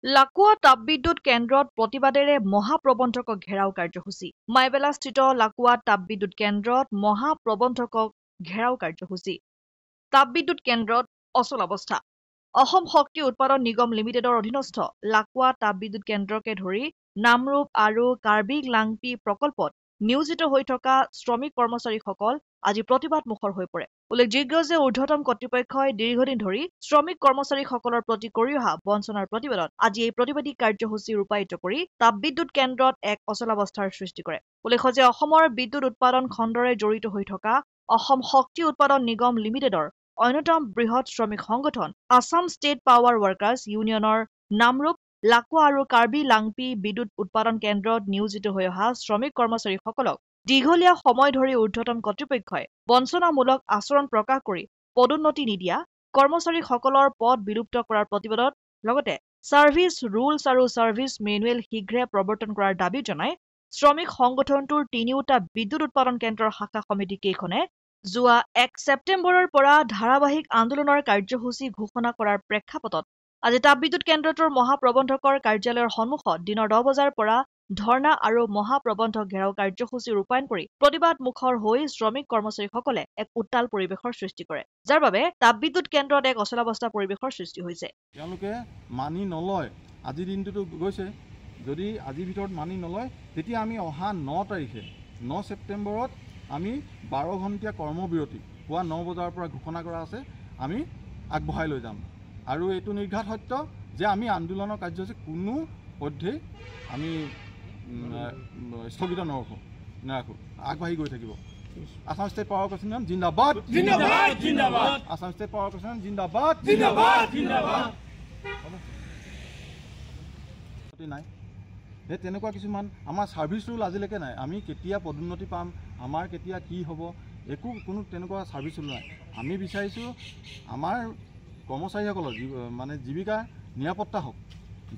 লাকুৱা তাপবিদ্যুৎ কেন্দ্ৰত প্ৰতিবাদেৰে মহাপ্ৰবন্ধকক ঘেৰাও কাৰ্যসূচী। মাইবেলাস্থিত লাকুৱা তাপবিদ্যুৎ কেন্দ্ৰত মহাপ্ৰবন্ধকক ঘেৰাও কাৰ্যসূচী। তাপবিদ্যুৎ কেন্দ্ৰত অচলাৱস্থা। অসম শক্তি উৎপাদন নিগম লিমিটেডৰ অধীনস্থ লাকুৱা তাপবিদ্যুৎ কেন্দ্ৰকে ধৰি নামৰূপ আৰু কাৰ্বি লাংপি প্ৰকল্পত নিয়োজিত হৈ থকা শ্ৰমিক কৰ্মচাৰীসকল আজি প্ৰতিবাদ মুখৰ হৈ পৰে। উল্লেখযোগ্য যে ঊৰ্ধ্বতম কৰ্তৃপক্ষই দীৰ্ঘদিন ধৰি শ্ৰমিক কৰ্মচাৰীসকলৰ প্ৰতি কৰি অহা বঞ্চনাৰ প্ৰতিবাদত আজি এই প্ৰতিবাদী কাৰ্যসূচী ৰূপায়িত কৰি তাপবিদ্যুৎ কেন্দ্ৰত এক অচলাৱস্থাৰ সৃষ্টি কৰে। উল্লেখ্য যে অসমৰ বিদ্যুৎ উৎপাদন খণ্ডৰে জড়িত হৈ থকা অসম শক্তি উৎপাদন নিগম লিমিটেডৰ অন্যতম বৃহৎ শ্ৰমিক সংগঠন আছাম ষ্টেট পাৱাৰ ৱৰ্কাৰ্ছ ইউনিয়নৰ নামৰূপ, লাকুৱা আৰু কাৰ্বি লাংপি বিদ্যুৎ উৎপাদন কেন্দ্ৰত নিয়োজিত হৈ অহা শ্ৰমিক কৰ্মচাৰীসকলক দীঘলীয়া সময় ধৰি ঊৰ্ধ্বতম কৰ্তৃপক্ষই বঞ্চনামূলক আচৰণ প্ৰকাশ কৰি পদোন্নতি নিদিয়া, কৰ্মচাৰীসকলৰ পদ বিলুপ্ত কৰাৰ প্ৰতিবাদত লগতে ছাৰ্ভিচ ৰুলছ আৰু ছাৰ্ভিচ মেনুৱেল শীঘ্ৰে প্ৰৱৰ্তন কৰাৰ দাবী জনাই শ্ৰমিক সংগঠনটোৰ তিনিওটা বিদ্যুৎ উৎপাদন কেন্দ্ৰৰ শাখা সমিতি কেইখনে যোৱা ১ ছেপ্টেম্বৰৰ পৰা ধাৰাবাহিক আন্দোলনৰ কাৰ্যসূচী ঘোষণা কৰাৰ প্ৰেক্ষাপটত আজি তাপবিদ্যুৎ কেন্দ্ৰটোৰ মহাপ্ৰবন্ধকৰ কাৰ্যালয়ৰ সন্মুখত দিনৰ 10 বজাৰ পৰা ধৰ্ণা আৰু মহাপ্ৰবন্ধক ঘেৰাও কাৰ্যসূচী ৰূপায়ণ কৰি প্ৰতিবাদ মুখৰ হৈ শ্ৰমিক কৰ্মচাৰীসকলে এক উত্তাল পৰিৱেশৰ সৃষ্টি কৰে, যাৰ বাবে তাপবিদ্যুৎ কেন্দ্ৰত এক অচলাৱস্থা পৰিৱেশৰ সৃষ্টি হৈছে। তেওঁলোকে মানি নলয়, আজিৰ দিনটোতো গৈছে, যদি আজিৰ ভিতৰত মানি নলয় তেতিয়া আমি অহা 9 তাৰিখে 9 ছেপ্টেম্বৰত আমি 12 ঘণ্টীয়া কৰ্মবিৰতি পুৱা 9 বজাৰ পৰা ঘোষণা কৰা আছে, আমি আগবঢ়াই লৈ যাম। আৰু এইটো নিৰ্ঘাত সত্য যে আমি আন্দোলনৰ কাৰ্যসূচী কোনো পধ্যেই আমি স্থগিত নাৰাখোঁ, আগবাঢ়ি গৈ থাকিব। আসাম ষ্টেট পাৱাৰ কৰ্পোৰেচন জিন্দাবাদ, জিন্দাবাদ, জিন্দাবাদ। আসাম ষ্টেট পাৱাৰ কৰ্পোৰেচন জিন্দাবাদ, জিন্দাবাদ, জিন্দাবাদ। নাই সেই তেনেকুৱা কিছুমান আমাৰ ছাৰ্ভিচ ৰুল আজিলৈকে নাই। আমি কেতিয়া পদোন্নতি পাম, আমাৰ কেতিয়া কি হ'ব, কোনো তেনেকুৱা ছাৰ্ভিচ ৰুল নাই। আমি বিচাৰিছোঁ আমাৰ কৰ্মচাৰীসকলৰ মানে জীৱিকা নিৰাপত্তা হওক,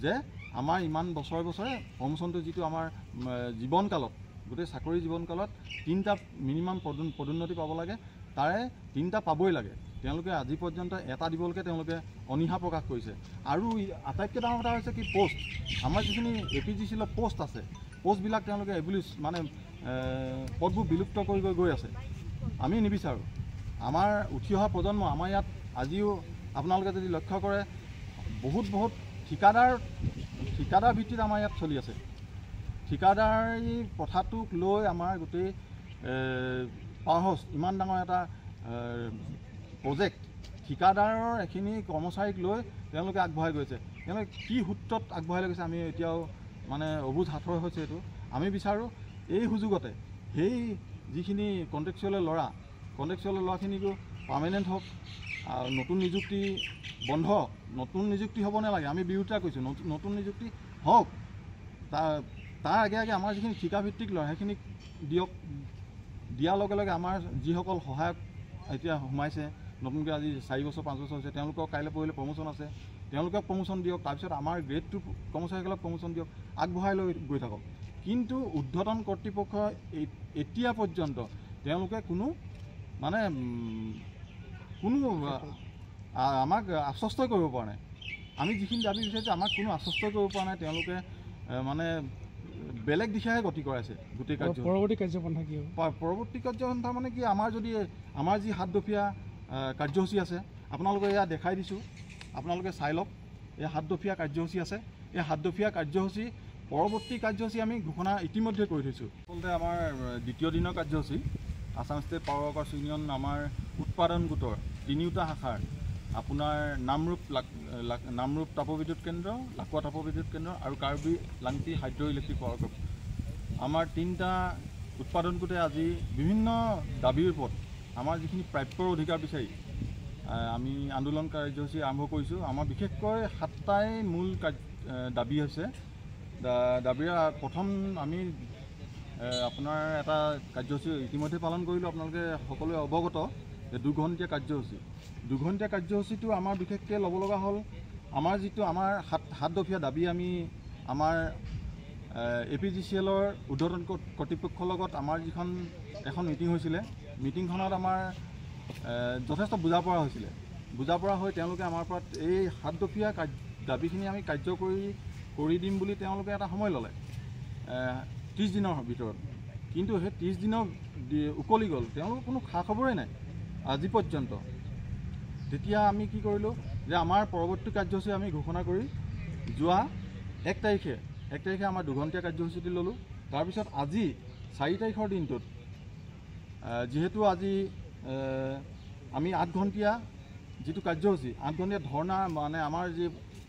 যে আমাৰ ইমান বছৰে বছৰে প্ৰমোচনটো যিটো আমাৰ জীৱনকালত, গোটেই চাকৰি জীৱনকালত 3টা মিনিমাম পদোন্নতি পাব লাগে, তাৰে 3টা পাবই লাগে। তেওঁলোকে আজি পৰ্যন্ত এটা দিবলৈকে তেওঁলোকে অনীহা প্ৰকাশ কৰিছে। আৰু আটাইতকৈ ডাঙৰ কথা হৈছে কি, পোষ্ট, আমাৰ যিখিনি APGCL পোষ্ট আছে, পোষ্টবিলাক তেওঁলোকে মানে পদবোৰ বিলুপ্ত কৰি গৈ আছে। আমি নিবিচাৰোঁ। আমাৰ উঠি অহা প্ৰজন্ম, আমাৰ ইয়াত আজিও আপোনালোকে যদি লক্ষ্য কৰে বহুত ঠিকাদাৰ ভিত্তিত আমাৰ ইয়াত চলি আছে। ঠিকাদাৰী প্ৰথাটোক লৈ আমাৰ গোটেই পাৱাৰ হাউচ ইমান ডাঙৰ এটা প্ৰজেক্ট, ঠিকাদাৰৰ এখিনি কৰ্মচাৰীক লৈ তেওঁলোকে আগবঢ়াই গৈছে। তেওঁলোকে কি সূত্ৰত আগবঢ়াই লৈ গৈছে আমি এতিয়াও মানে অবুজ হাতৰ হৈছে এইটো। আমি বিচাৰোঁ এই সুযোগতে সেই যিখিনি কণ্ট্ৰেকচুৱেল ল'ৰাখিনিকো পাৰ্মানেণ্ট হওক, নতুন নিযুক্তি বন্ধ, নতুন নিযুক্তি হ'ব নালাগে, আমি বিৰোধিতা কৰিছোঁ, নতুন নিযুক্তি হওক। তাৰ আগে আমাৰ যিখিনি ঠিকাভিত্তিক ল'ৰা সেইখিনিক দিয়াৰ লগে লগে আমাৰ যিসকল সহায়ক এতিয়া সোমাইছে নতুনকৈ, আজি 4 বছৰ 5 বছৰ হৈছে, তেওঁলোকক কাইলৈ পৰহিলৈ প্ৰমোচন আছে, তেওঁলোকক প্ৰমোচন দিয়ক। তাৰপিছত আমাৰ গ্ৰেড 2 কৰ্মচাৰীসকলক প্ৰমোচন দিয়ক, আগবঢ়াই লৈ গৈ থাকক। কিন্তু ঊৰ্ধ্বতন কৰ্তৃপক্ষ এতিয়া পৰ্যন্ত তেওঁলোকে কোনো আমাক আশ্বস্ত কৰিব পৰা নাই। আমি যিখিনি দাবী বিচাৰিছোঁ আমাক কোনো আশ্বস্ত কৰিব পৰা নাই। তেওঁলোকে মানে বেলেগ দিশেহে গতি কৰাইছে গোটেই পৰৱৰ্তী কাৰ্যপন্থা কি হ'ব? পৰৱৰ্তী কাৰ্যপন্থা মানে কি, আমাৰ যি 7 দফীয়া কাৰ্যসূচী আছে, আপোনালোকে এয়া দেখাই দিছোঁ, আপোনালোকে চাই লওক। এই 7 দফীয়া কাৰ্যসূচী আছে। এই 7 দফীয়া কাৰ্যসূচী পৰৱৰ্তী কাৰ্যসূচী আমি ঘোষণা ইতিমধ্যে কৰি থৈছোঁ। আচলতে আমাৰ দ্বিতীয় দিনৰ কাৰ্যসূচী Assam state power workers union আমাৰ উৎপাদন গোটৰ 3টা শাখাৰ আপোনাৰ নামৰূপ তাপবিদ্যুৎ কেন্দ্ৰ, লাকুৱা তাপবিদ্যুৎ কেন্দ্ৰ আৰু Karbi Langpi hydro electric power corp, আমাৰ 3টা উৎপাদন গোটে আজি বিভিন্ন দাবীৰ ওপৰত আমাৰ যিখিনি প্ৰাপ্যৰ অধিকাৰ বিচাৰি আমি আন্দোলন কাৰ্যসূচী আৰম্ভ কৰিছোঁ। আমাৰ বিশেষকৈ 7টাই মূল দাবী হৈছে। দাবীৰ প্ৰথম আমি আপোনাৰ এটা কাৰ্যসূচী ইতিমধ্যে পালন কৰিলোঁ, আপোনালোকে সকলোৱে অৱগত যে 2 ঘণ্টীয়া কাৰ্যসূচী। 2 ঘণ্টীয়া কাৰ্যসূচীটো আমাৰ বিশেষকৈ ল'ব লগা হ'ল, আমাৰ যিটো 7 দফীয়া দাবী আমি আমাৰ APGCLৰ ঊৰ্ধ্বতন কৰ্তৃপক্ষৰ লগত আমাৰ যিখন এখন মিটিং হৈছিলে, মিটিংখনত আমাৰ যথেষ্ট বুজা পৰা হৈছিলে। বুজা পৰা হৈ তেওঁলোকে আমাৰ পৰা এই 7 দফীয়া দাবীখিনি আমি কাৰ্যকৰী কৰি দিম বুলি তেওঁলোকে এটা সময় ল'লে 30 দিনৰ ভিতৰত। কিন্তু সেই 30 দিনৰ উকলি গ'ল, তেওঁলোকৰ কোনো খা খবৰেই নাই আজি পৰ্যন্ত। তেতিয়া আমি কি কৰিলোঁ যে আমাৰ পৰৱৰ্তী কাৰ্যসূচী আমি ঘোষণা কৰি যোৱা 1 তাৰিখে আমাৰ 2 ঘণ্টীয়া কাৰ্যসূচীটি ল'লোঁ। তাৰপিছত আজি 4 তাৰিখৰ দিনটোত যিহেতু আজি আমি 8 ঘণ্টীয়া যিটো কাৰ্যসূচী 8 ঘণ্টীয়া ধৰ্ণা মানে আমাৰ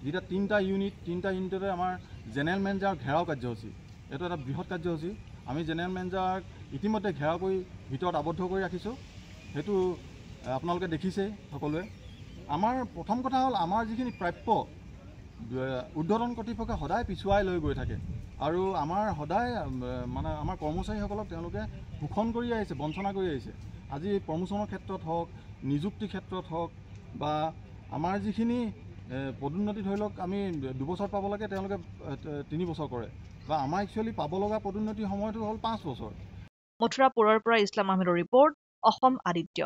যিটা 3টা ইউনিটতে আমাৰ জেনেৰেল মেনেজাৰ ঘেৰাও কাৰ্যসূচী, এইটো এটা বৃহৎ কাৰ্যসূচী। আমি জেনেৰেল মেনেজাৰক ইতিমধ্যে ঘেৰাও কৰি ভিতৰত আবদ্ধ কৰি ৰাখিছোঁ, সেইটো আপোনালোকে দেখিছেই সকলোৱে। আমাৰ প্ৰথম কথা হ'ল আমাৰ যিখিনি প্ৰাপ্য ঊৰ্ধ্বতন কৰ্তৃপক্ষে সদায় পিছুৱাই লৈ গৈ থাকে আৰু আমাৰ সদায় মানে আমাৰ কৰ্মচাৰীসকলক তেওঁলোকে শোষণ কৰি আহিছে, বঞ্চনা কৰি আহিছে। আজি প্ৰমোচনৰ ক্ষেত্ৰত হওক, নিযুক্তিৰ ক্ষেত্ৰত হওক বা আমাৰ যিখিনি পদোন্নতি ধৰি লওক আমি 2 বছৰত পাব লাগে তেওঁলোকে 3 বছৰ কৰে বা আমাৰ একচুৱেলি পাব লগা পদোন্নতিৰ সময়টো হ'ল 5 বছৰ। মথুৰাপুৰৰ পৰা ইছলাম আহমেদৰ ৰিপৰ্ট, অসম আদিত্য।